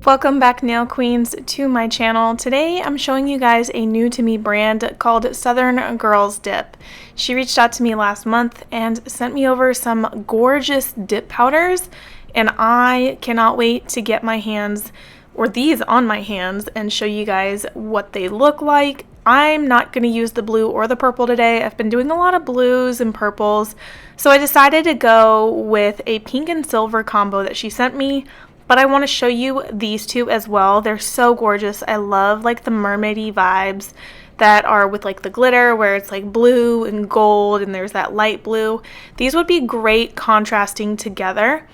Welcome back, nail queens, to my channel. Today I'm showing you guys a new to me brand called Southern Girls Dip. She reached out to me last month and sent me over some gorgeous dip powders, and I cannot wait to get my hands, or these on my hands, and show you guys what they look like. I'm not going to use the blue or the purple today. I've been doing a lot of blues and purples, so I decided to go with a pink and silver combo that she sent me. But I want to show you these two as well. They're so gorgeous. I love like the mermaidy vibes that are with like the glitter, where it's like blue and gold and there's that light blue. These would be great contrasting together.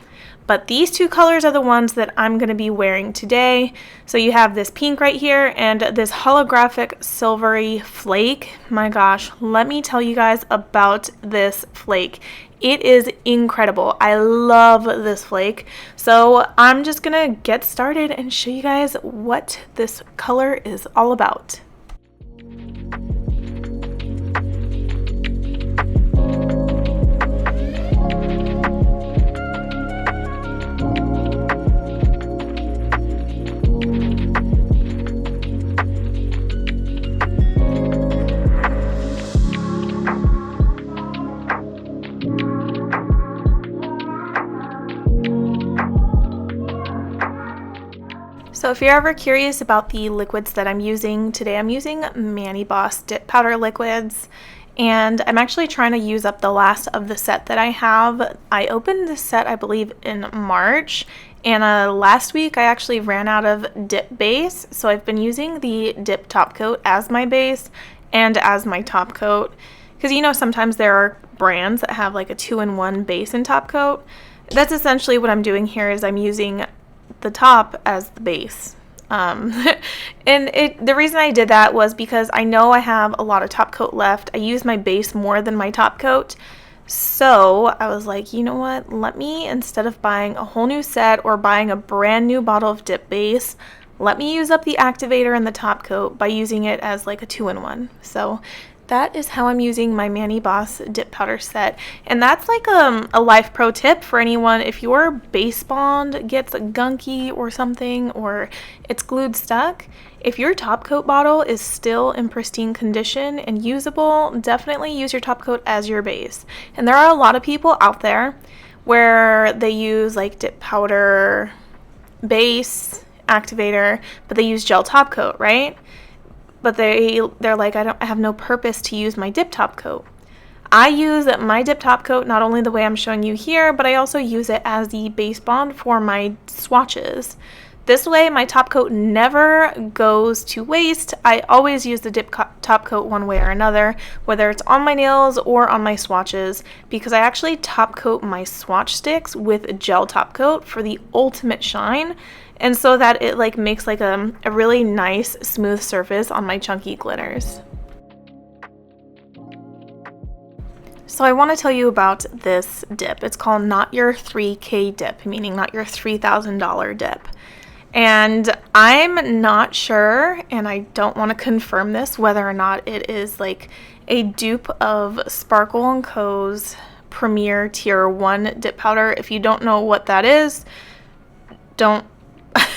But these two colors are the ones that I'm going to be wearing today. So you have this pink right here and this holographic silvery flake. My gosh, let me tell you guys about this flake. It is incredible. I love this flake. So I'm just going to get started and show you guys what this color is all about. So if you're ever curious about the liquids that I'm using, today I'm using Mani Boss dip powder liquids, and I'm actually trying to use up the last of the set that I have. I opened this set, I believe, in March, and last week I actually ran out of dip base, so I've been using the dip top coat as my base and as my top coat, because you know sometimes there are brands that have like a 2-in-1 base and top coat. That's essentially what I'm doing here, is I'm using the top as the base. The reason I did that was because I know I have a lot of top coat left. I use my base more than my top coat. So I was like, you know what? Let me, instead of buying a whole new set or buying a brand new bottle of dip base, let me use up the activator and the top coat by using it as like a 2-in-1. So that is how I'm using my Mani Boss dip powder set. And that's like a life pro tip for anyone. If your base bond gets gunky or something, or it's glued stuck, if your top coat bottle is still in pristine condition and usable, definitely use your top coat as your base. And there are a lot of people out there where they use like dip powder base activator, but they use gel top coat, right? But they're like, I have no purpose to use my dip top coat. I use my dip top coat not only the way I'm showing you here, but I also use it as the base bond for my swatches. This way my top coat never goes to waste. I always use the dip top coat one way or another, whether it's on my nails or on my swatches, because I actually top coat my swatch sticks with gel top coat for the ultimate shine. And so that it like makes like a really nice smooth surface on my chunky glitters. So I want to tell you about this dip. It's called Not Your 3K Dip, meaning not your $3,000 dip. And I'm not sure, and I don't want to confirm this, whether or not it is like a dupe of Sparkle & Co.'s Premier Tier 1 dip powder. If you don't know what that is,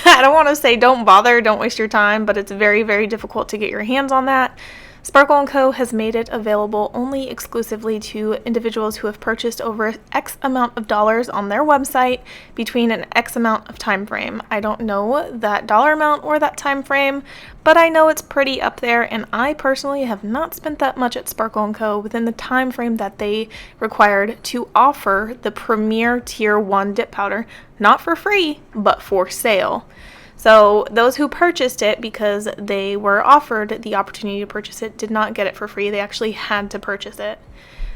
I don't want to say don't bother, don't waste your time, but it's very, very difficult to get your hands on that. Sparkle & Co. has made it available only exclusively to individuals who have purchased over X amount of dollars on their website between an X amount of time frame. I don't know that dollar amount or that time frame, but I know it's pretty up there, and I personally have not spent that much at Sparkle & Co. within the time frame that they required to offer the Premier Tier 1 dip powder, not for free, but for sale. So those who purchased it because they were offered the opportunity to purchase it did not get it for free. They actually had to purchase it.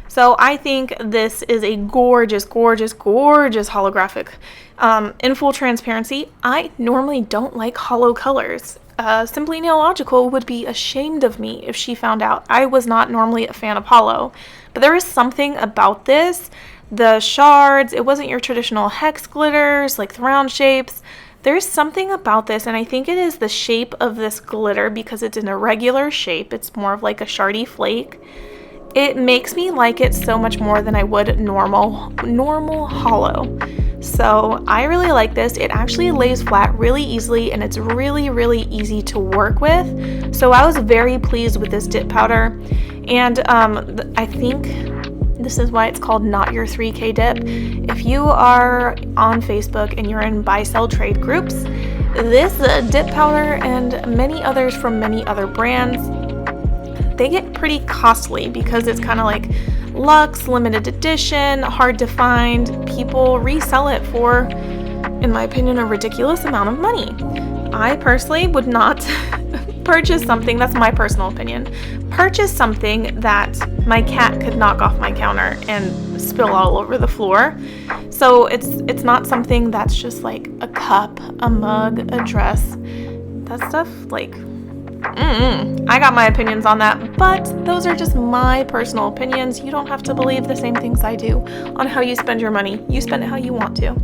So I think this is a gorgeous, gorgeous, gorgeous holographic. In full transparency, I normally don't like holo colors. Simply Nailogical would be ashamed of me if she found out. I was not normally a fan of holo. But there is something about this. The shards, it wasn't your traditional hex glitters, like the round shapes. There's something about this, and I think it is the shape of this glitter, because it's an irregular shape. It's more of like a shardy flake. It makes me like it so much more than I would normal holo. So I really like this. It actually lays flat really easily, and it's really, really easy to work with. So I was very pleased with this dip powder. And I think this is why it's called Not Your 3K Dip. If you are on Facebook and you're in buy sell trade groups, this dip powder and many others from many other brands, they get pretty costly because it's kind of like luxe, limited edition, hard to find. People resell it for, in my opinion, a ridiculous amount of money. I personally would not purchase something, that's my personal opinion, purchase something that my cat could knock off my counter and spill all over the floor. So it's not something that's just like a cup, a mug, a dress. That stuff, like, I got my opinions on that, but those are just my personal opinions. You don't have to believe the same things I do on how you spend your money. You spend it how you want to.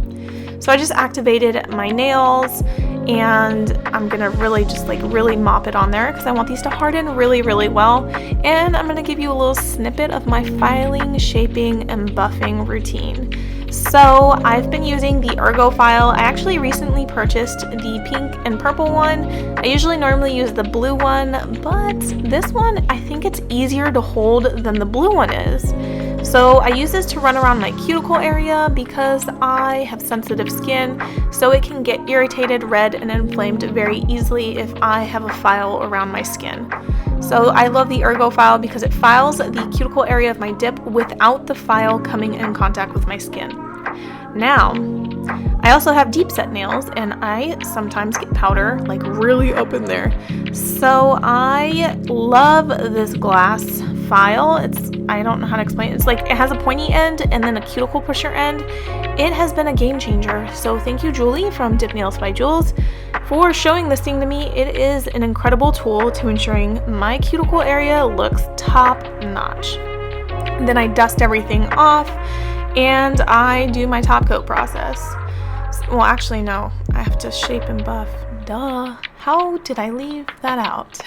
So I just activated my nails, and I'm gonna really just like really mop it on there because I want these to harden really, really well. And I'm gonna give you a little snippet of my filing, shaping, and buffing routine. So I've been using the Ergo file. I actually recently purchased the pink and purple one. I usually normally use the blue one, but this one, I think it's easier to hold than the blue one is. So I use this to run around my cuticle area because I have sensitive skin, so it can get irritated, red, and inflamed very easily if I have a file around my skin. So I love the Ergo file because it files the cuticle area of my dip without the file coming in contact with my skin. Now, I also have deep set nails, and I sometimes get powder like really up in there. So I love this glass file. I don't know how to explain it. It's like it has a pointy end and then a cuticle pusher end. It has been a game changer. So thank you, Julie from Dip Nails by Jules, for showing this thing to me. It is an incredible tool to ensuring my cuticle area looks top notch. Then I dust everything off and I do my top coat process. Well, actually, no, I have to shape and buff. Duh. How did I leave that out?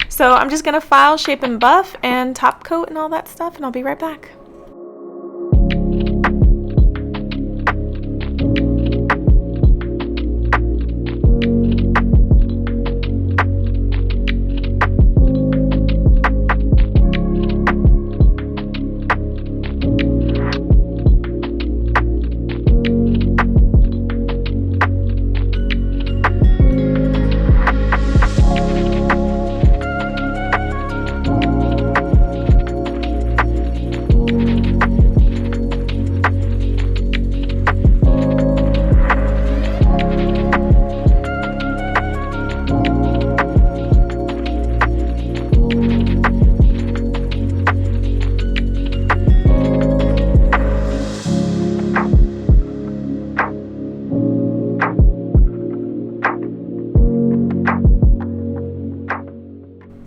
So I'm just gonna file, shape, and buff and top coat and all that stuff, and I'll be right back.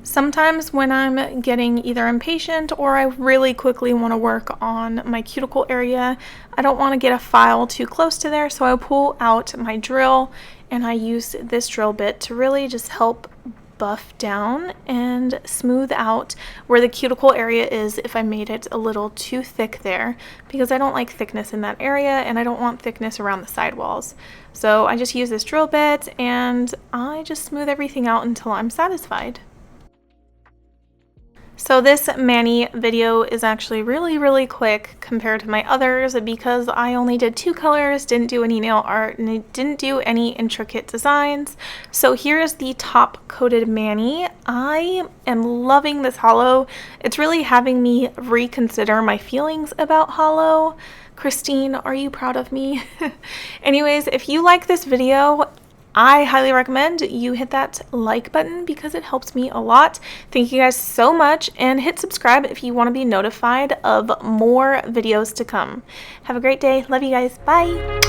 Sometimes when I'm getting either impatient or I really quickly want to work on my cuticle area, I don't want to get a file too close to there, so I pull out my drill and I use this drill bit to really just help buff down and smooth out where the cuticle area is if I made it a little too thick there, because I don't like thickness in that area and I don't want thickness around the sidewalls. So I just use this drill bit and I just smooth everything out until I'm satisfied. So this mani video is actually really quick compared to my others because I only did 2 colors, didn't do any nail art, and didn't do any intricate designs. So here's the top coated mani. I am loving this Holo. It's really having me reconsider my feelings about Holo. Christine, are you proud of me? Anyways, if you like this video, I highly recommend you hit that like button because it helps me a lot. Thank you guys so much, and hit subscribe if you want to be notified of more videos to come. Have a great day. Love you guys. Bye.